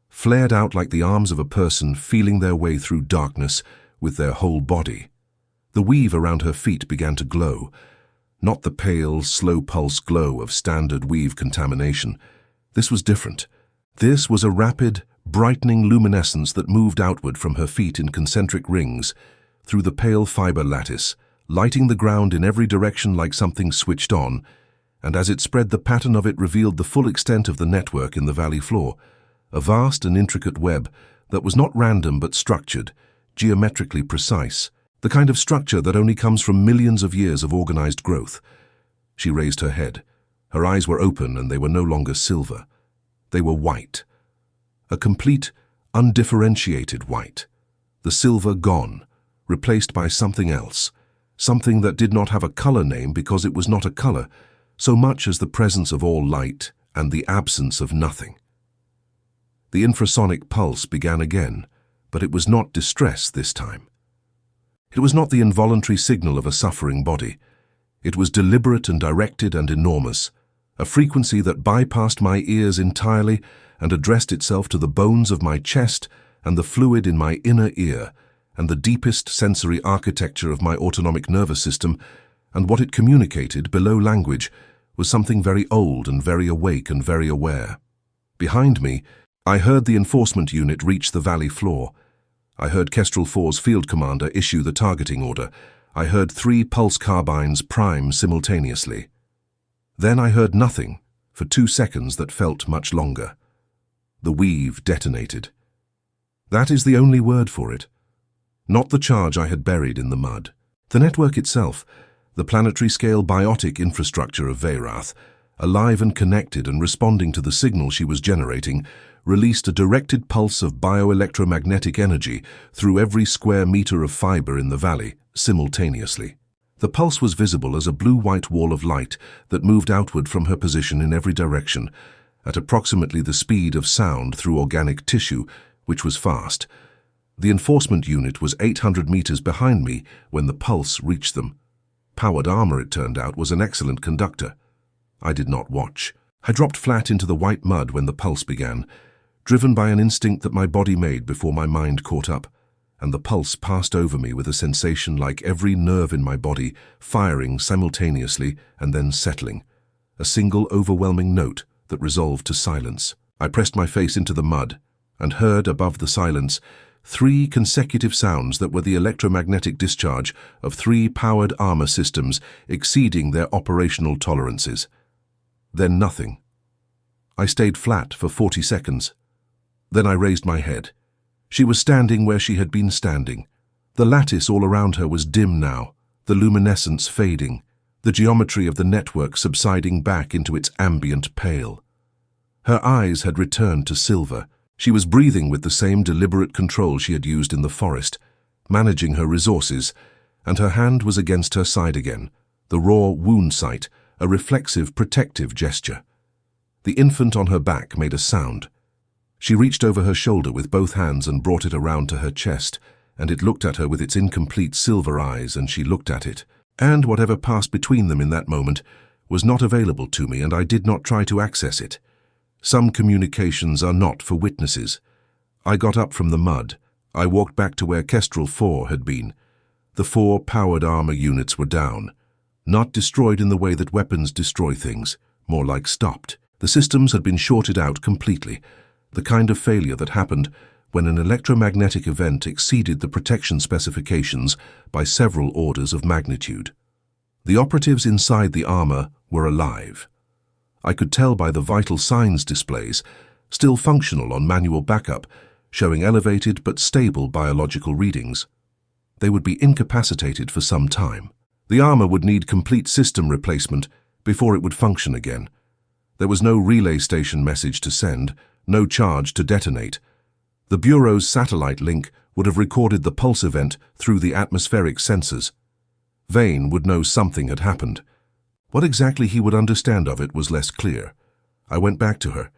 flared out like the arms of a person feeling their way through darkness with their whole body. The weave around her feet began to glow, not the pale, slow-pulse glow of standard weave contamination. This was different. This was a rapid, brightening luminescence that moved outward from her feet in concentric rings, through the pale fiber lattice, lighting the ground in every direction like something switched on, and as it spread, the pattern of it revealed the full extent of the network in the valley floor, a vast and intricate web that was not random but structured, geometrically precise, the kind of structure that only comes from millions of years of organized growth. She raised her head. Her eyes were open, and they were no longer silver. They were white. A complete, undifferentiated white. The silver gone, replaced by something else, something that did not have a color name because it was not a color, so much as the presence of all light and the absence of nothing. The infrasonic pulse began again, but it was not distress this time. It was not the involuntary signal of a suffering body. It was deliberate and directed and enormous, a frequency that bypassed my ears entirely and addressed itself to the bones of my chest and the fluid in my inner ear and the deepest sensory architecture of my autonomic nervous system, and what it communicated, below language, was something very old and very awake and very aware. Behind me, I heard the enforcement unit reach the valley floor. I heard Kestrel 4's field commander issue the targeting order. I heard 3 pulse carbines prime simultaneously. Then I heard nothing for 2 seconds that felt much longer. The weave detonated. That is the only word for it. Not the charge I had buried in the mud. The network itself, the planetary-scale biotic infrastructure of Veyrath, alive and connected and responding to the signal she was generating, released a directed pulse of bioelectromagnetic energy through every square meter of fiber in the valley, simultaneously. The pulse was visible as a blue-white wall of light that moved outward from her position in every direction, at approximately the speed of sound through organic tissue, which was fast, The enforcement unit was 800 meters behind me when the pulse reached them. Powered armor, it turned out, was an excellent conductor. I did not watch. I dropped flat into the white mud when the pulse began, driven by an instinct that my body made before my mind caught up, and the pulse passed over me with a sensation like every nerve in my body firing simultaneously and then settling, a single overwhelming note that resolved to silence. I pressed my face into the mud and heard above the silence 3 consecutive sounds that were the electromagnetic discharge of 3 powered armor systems exceeding their operational tolerances. Then nothing. I stayed flat for 40 seconds. Then I raised my head. She was standing where she had been standing. The lattice all around her was dim now, the luminescence fading, the geometry of the network subsiding back into its ambient pale. Her eyes had returned to silver. She was breathing with the same deliberate control she had used in the forest, managing her resources, and her hand was against her side again, the raw wound site, a reflexive, protective gesture. The infant on her back made a sound. She reached over her shoulder with both hands and brought it around to her chest, and it looked at her with its incomplete silver eyes, and she looked at it. And whatever passed between them in that moment was not available to me, and I did not try to access it. Some communications are not for witnesses. I got up from the mud. I walked back to where Kestrel 4 had been. The 4 powered armor units were down. Not destroyed in the way that weapons destroy things, more like stopped. The systems had been shorted out completely, the kind of failure that happened when an electromagnetic event exceeded the protection specifications by several orders of magnitude. The operatives inside the armor were alive. I could tell by the vital signs displays, still functional on manual backup, showing elevated but stable biological readings. They would be incapacitated for some time. The armor would need complete system replacement before it would function again. There was no relay station message to send, no charge to detonate. The Bureau's satellite link would have recorded the pulse event through the atmospheric sensors. Vane would know something had happened. What exactly he would understand of it was less clear. I went back to her.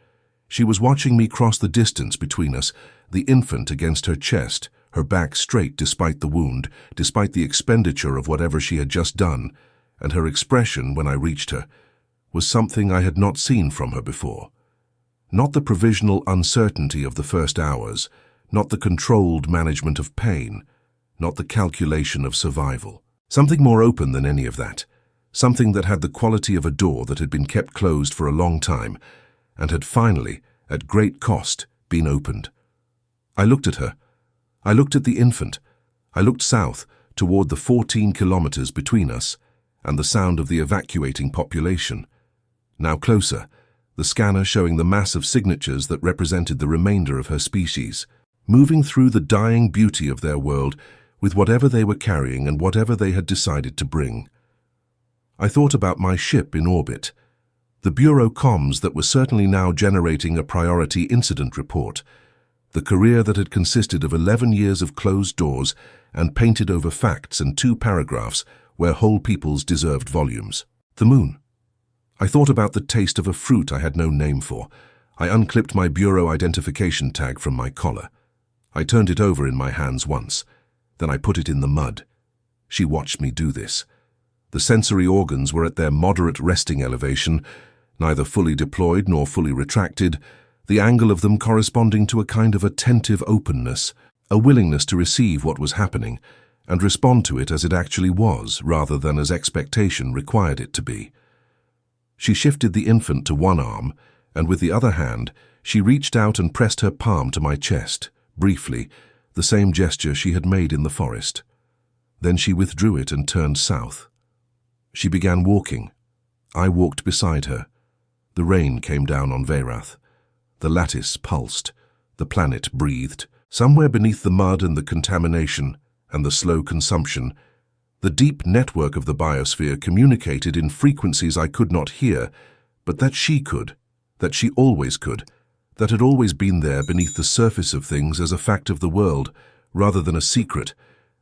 She was watching me cross the distance between us, the infant against her chest, her back straight despite the wound, despite the expenditure of whatever she had just done, and her expression when I reached her was something I had not seen from her before. Not the provisional uncertainty of the first hours, not the controlled management of pain, not the calculation of survival. Something more open than any of that. Something that had the quality of a door that had been kept closed for a long time and had finally, at great cost, been opened. I looked at her. I looked at the infant. I looked south toward the 14 kilometers between us and the sound of the evacuating population. Now closer, the scanner showing the mass of signatures that represented the remainder of her species, moving through the dying beauty of their world with whatever they were carrying and whatever they had decided to bring. I thought about my ship in orbit, the Bureau comms that were certainly now generating a priority incident report, the career that had consisted of 11 years of closed doors and painted over facts and 2 paragraphs where whole peoples deserved volumes. The moon. I thought about the taste of a fruit I had no name for. I unclipped my Bureau identification tag from my collar. I turned it over in my hands once. Then I put it in the mud. She watched me do this. The sensory organs were at their moderate resting elevation, neither fully deployed nor fully retracted, the angle of them corresponding to a kind of attentive openness, a willingness to receive what was happening and respond to it as it actually was, rather than as expectation required it to be. She shifted the infant to one arm, and with the other hand, she reached out and pressed her palm to my chest, briefly, the same gesture she had made in the forest. Then she withdrew it and turned south. She began walking. I walked beside her. The rain came down on Veyrath. The lattice pulsed. The planet breathed. Somewhere beneath the mud and the contamination and the slow consumption, the deep network of the biosphere communicated in frequencies I could not hear, but that she could, that she always could, that had always been there beneath the surface of things as a fact of the world, rather than a secret,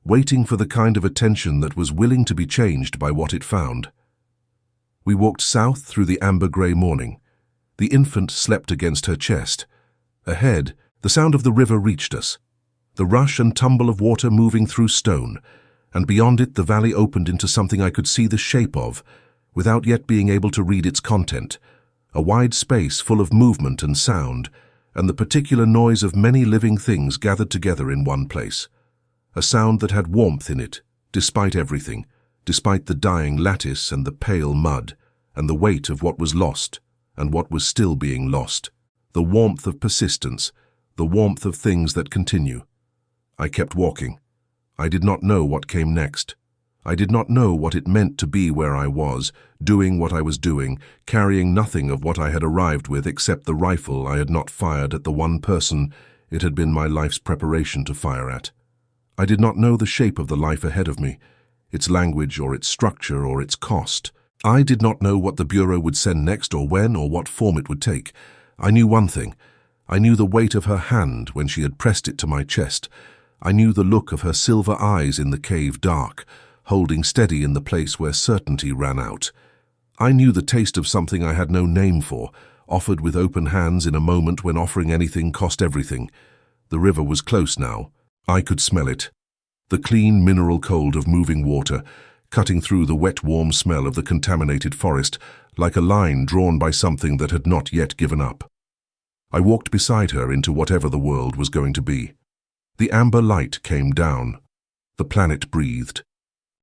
waiting for the kind of attention that was willing to be changed by what it found. We walked south through the amber-grey morning. The infant slept against her chest. Ahead, the sound of the river reached us. The rush and tumble of water moving through stone, and beyond it the valley opened into something I could see the shape of, without yet being able to read its content. A wide space full of movement and sound, and the particular noise of many living things gathered together in one place. A sound that had warmth in it, despite everything, despite the dying lattice and the pale mud, and the weight of what was lost, and what was still being lost. The warmth of persistence, the warmth of things that continue. I kept walking. I did not know what came next. I did not know what it meant to be where I was, doing what I was doing, carrying nothing of what I had arrived with except the rifle I had not fired at the one person it had been my life's preparation to fire at. I did not know the shape of the life ahead of me, its language or its structure or its cost. I did not know what the Bureau would send next or when or what form it would take. I knew one thing. I knew the weight of her hand when she had pressed it to my chest. I knew the look of her silver eyes in the cave dark, holding steady in the place where certainty ran out. I knew the taste of something I had no name for, offered with open hands in a moment when offering anything cost everything. The river was close now. I could smell it. The clean mineral cold of moving water, cutting through the wet warm smell of the contaminated forest, like a line drawn by something that had not yet given up. I walked beside her into whatever the world was going to be. The amber light came down. The planet breathed.